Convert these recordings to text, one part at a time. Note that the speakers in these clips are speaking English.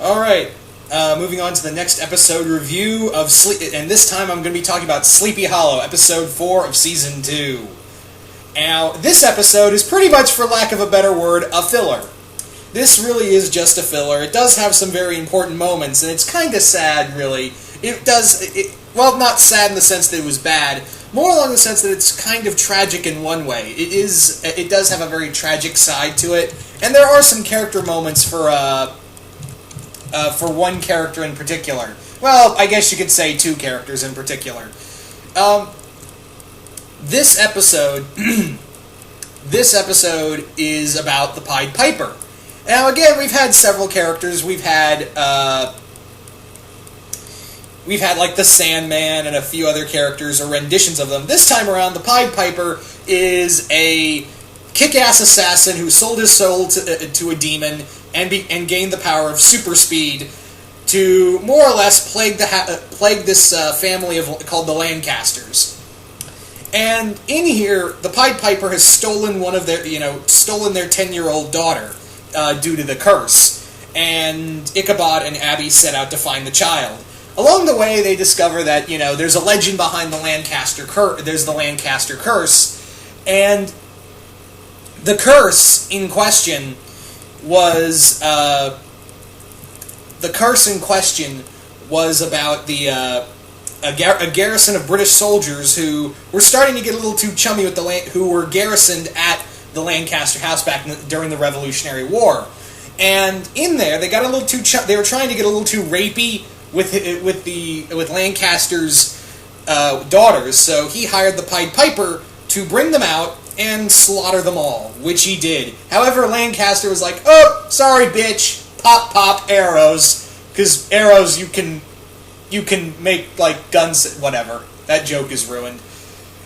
Alright, moving on to the next episode review of and this time I'm going to be talking about Sleepy Hollow, episode 4 of season 2. Now, this episode is pretty much, for lack of a better word, a filler. This really is just a filler. It does have some very important moments, and it's kind of sad, really. Well, not sad in the sense that it was bad, more along the sense that it's kind of tragic in one way. It does have a very tragic side to it, and there are some character moments for one character in particular. Well, I guess you could say two characters in particular. This episode is about the Pied Piper. Now, again, we've had several characters. We've had like the Sandman and a few other characters or renditions of them. This time around, the Pied Piper is a kick-ass assassin who sold his soul to a demon and gained the power of super speed to more or less plague this family called the Lancasters. And in here, the Pied Piper has stolen their 10-year-old daughter due to the curse, and Ichabod and Abby set out to find the child. Along the way, they discover that there's a legend behind the Lancaster curse. There's the Lancaster curse, and the curse in question was about a garrison of British soldiers who were starting to get a little too chummy with who were garrisoned at the Lancaster house back during the Revolutionary War. And in there, they got a little too they were trying to get a little too rapey with Lancaster's daughters, so he hired the Pied Piper to bring them out and slaughter them all, which he did. However, Lancaster was like, "Oh, sorry, bitch, pop, arrows, because arrows you can make, like, guns, whatever. That joke is ruined."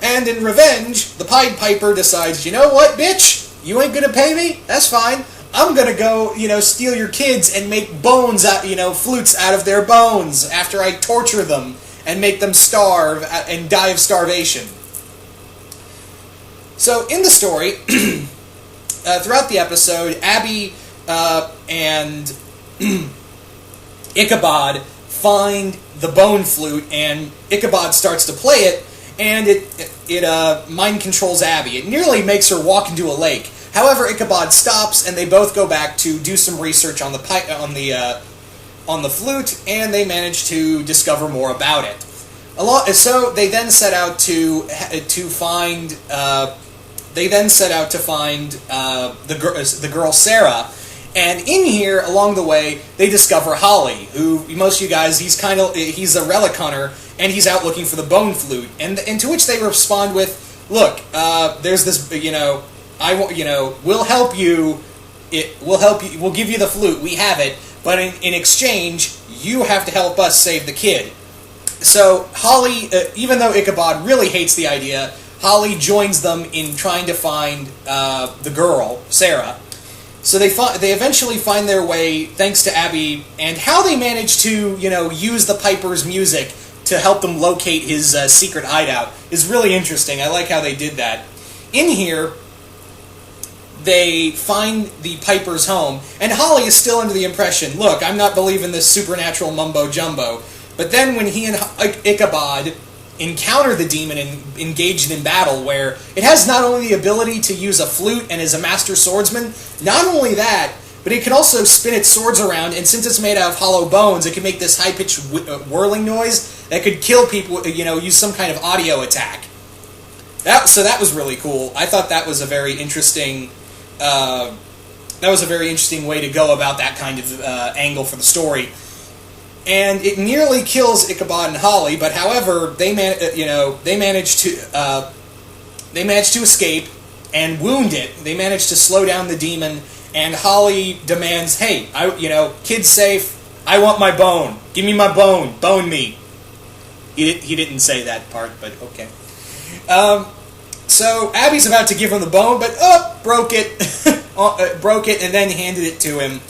And in revenge, the Pied Piper decides, you know what, bitch? You ain't gonna pay me? That's fine. I'm gonna go, steal your kids and make bones out, flutes out of their bones after I torture them and make them starve and die of starvation. So, in the story, throughout the episode, Abby and Ichabod find the bone flute, and Ichabod starts to play it, and it mind controls Abby. It nearly makes her walk into a lake. However, Ichabod stops, and they both go back to do some research on the flute, and they manage to discover more about it. So they then set out to find the girl Sarah. And in here, along the way, they discover Holly, who, most of you guys, he's a relic hunter, and he's out looking for the bone flute. And to which they respond with, "Look, there's this, we'll help you, we'll give you the flute, we have it, but in exchange, you have to help us save the kid." So Holly, even though Ichabod really hates the idea, Holly joins them in trying to find the girl, Sarah. So they eventually find their way, thanks to Abby, and how they manage to, use the Piper's music to help them locate his secret hideout is really interesting. I like how they did that. In here, they find the Piper's home, and Holly is still under the impression, look, I'm not believing this supernatural mumbo-jumbo. But then when he and Ichabod encounter the demon and engaged in battle, where it has not only the ability to use a flute and is a master swordsman, not only that, but it can also spin its swords around, and since it's made out of hollow bones, it can make this high-pitched whirling noise that could kill people, use some kind of audio attack. So that was really cool. I thought that was a very interesting way to go about that kind of angle for the story. And it nearly kills Ichabod and Holly, but however, they manage to escape and wound it. They manage to slow down the demon, and Holly demands, "Hey, kid's safe. I want my bone. Give me my bone. Bone me." He didn't say that part, but okay. So Abby's about to give him the bone, but broke it, and then handed it to him.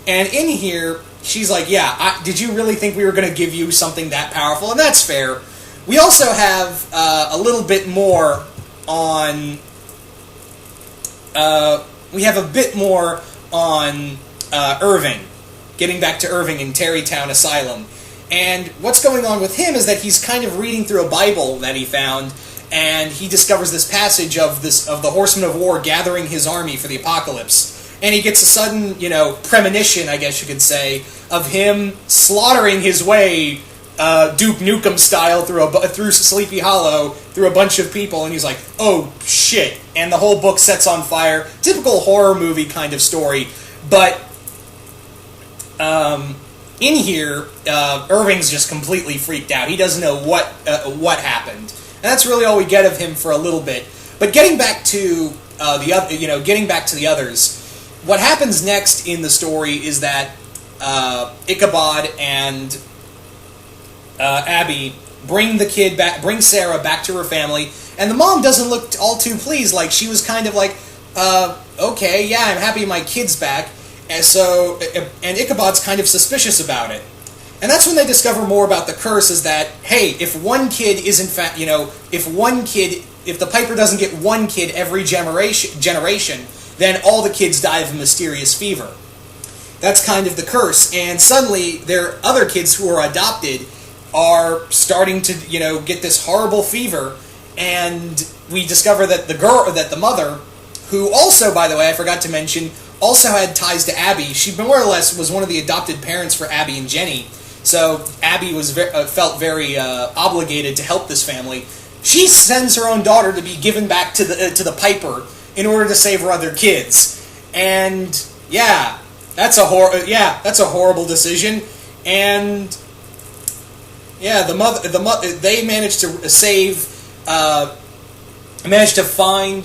And in here, she's like, "Yeah, did you really think we were going to give you something that powerful?" And that's fair. We also have a little bit more on. We have a bit more on Irving. getting back to Irving in Tarrytown Asylum. And what's going on with him is that he's kind of reading through a Bible that he found, and he discovers this passage of the Horsemen of War gathering his army for the apocalypse. And he gets a sudden, premonition, I guess you could say, of him slaughtering his way, Duke Nukem style, through Sleepy Hollow, through a bunch of people, and he's like, oh, shit. And the whole book sets on fire. Typical horror movie kind of story. But in here, Irving's just completely freaked out. He doesn't know what happened. And that's really all we get of him for a little bit. But getting back to the others, what happens next in the story is that Ichabod and Abby bring Sarah back to her family, and the mom doesn't look all too pleased. Like, she was kind of like, okay, yeah, I'm happy my kid's back, and Ichabod's kind of suspicious about it. And that's when they discover more about the curse, is that, hey, if one kid is in fact, if the Piper doesn't get one kid every generation, then all the kids die of a mysterious fever. That's kind of the curse. And suddenly, their other kids who are adopted are starting to, get this horrible fever, and we discover that the mother, who also, by the way, I forgot to mention, also had ties to Abby. She more or less was one of the adopted parents for Abby and Jenny. So Abby felt very obligated to help this family. She sends her own daughter to be given back to the Piper in order to save her other kids. And yeah, that's a horrible decision. And yeah, they managed to find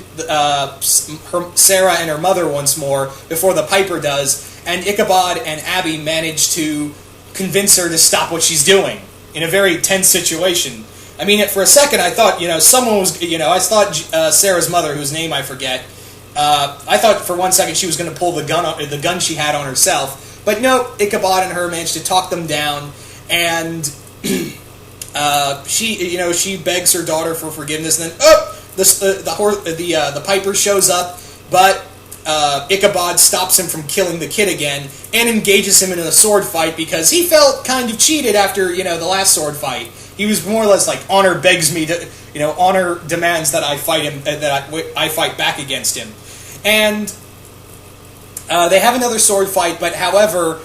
Sarah and her mother once more before the Piper does, and Ichabod and Abby manage to convince her to stop what she's doing in a very tense situation. I mean, for a second, I thought, someone was, I thought Sarah's mother, whose name I forget, I thought for one second she was going to pull the gun she had on herself, but no, Ichabod and her managed to talk them down, and she begs her daughter for forgiveness, and then the Piper shows up, but Ichabod stops him from killing the kid again and engages him in a sword fight because he felt kind of cheated after the last sword fight. He was more or less like, honor begs me to, honor demands that I fight him, that I fight back against him, and they have another sword fight. But however,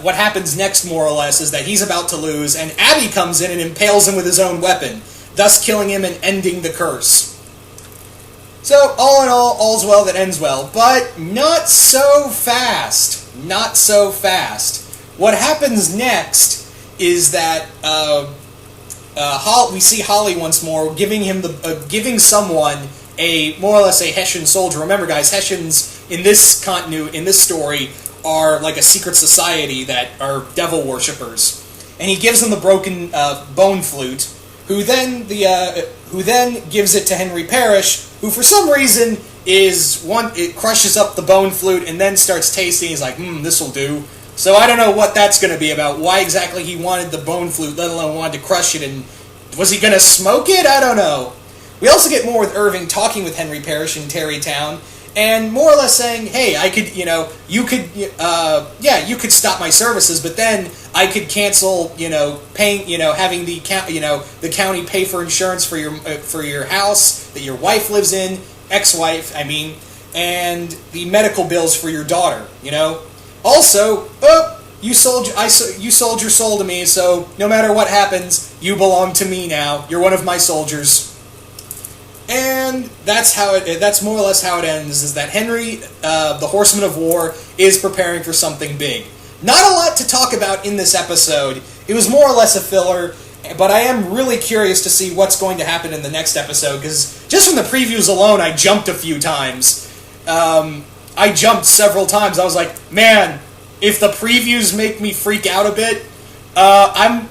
what happens next more or less is that he's about to lose, and Abby comes in and impales him with his own weapon, thus killing him and ending the curse. So, all in all, all's well that ends well, but not so fast. Not so fast. What happens next is that we see Holly once more giving someone more or less a Hessian soldier. Remember, guys, Hessians in this story are like a secret society that are devil worshippers, and he gives them the broken bone flute, who then gives it to Henry Parrish, who for some reason it crushes up the bone flute and then starts tasting. He's like, this'll do. So I don't know what that's going to be about, why exactly he wanted the bone flute, let alone wanted to crush it, and was he going to smoke it? I don't know. We also get more with Irving talking with Henry Parrish in Tarrytown, and more or less saying, hey, I could, you could stop my services, but then I could cancel, paying, having the county pay for insurance for your house that your wife lives in, ex-wife, I mean, and the medical bills for your daughter, Also, you sold your soul to me, so no matter what happens, you belong to me now. You're one of my soldiers. And that's more or less how it ends, is that Henry, the Horseman of War, is preparing for something big. Not a lot to talk about in this episode. It was more or less a filler, but I am really curious to see what's going to happen in the next episode, because just from the previews alone, I jumped a few times. I jumped several times. I was like, man, if the previews make me freak out a bit, I'm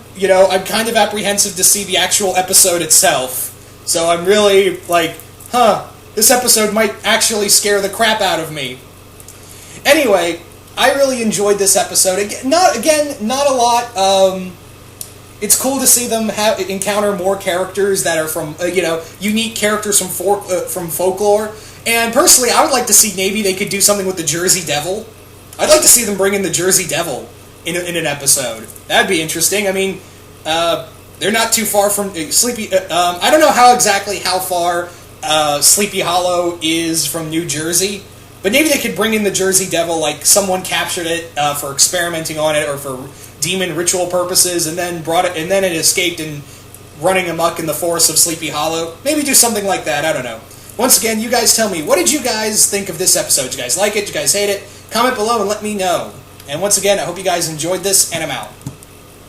kind of apprehensive to see the actual episode itself. So I'm really like, this episode might actually scare the crap out of me. Anyway, I really enjoyed this episode. Not a lot. It's cool to see them encounter more characters that are from, unique characters from folklore. And personally, I would like to see maybe they could do something with the Jersey Devil. I'd like to see them bring in the Jersey Devil in an episode. That'd be interesting. I mean, they're not too far from Sleepy. I don't know how far Sleepy Hollow is from New Jersey, but maybe they could bring in the Jersey Devil, like someone captured it for experimenting on it or for demon ritual purposes, and then it escaped and running amok in the forests of Sleepy Hollow. Maybe do something like that. I don't know. Once again, you guys tell me, what did you guys think of this episode? Did you guys like it? Did you guys hate it? Comment below and let me know. And once again, I hope you guys enjoyed this, and I'm out.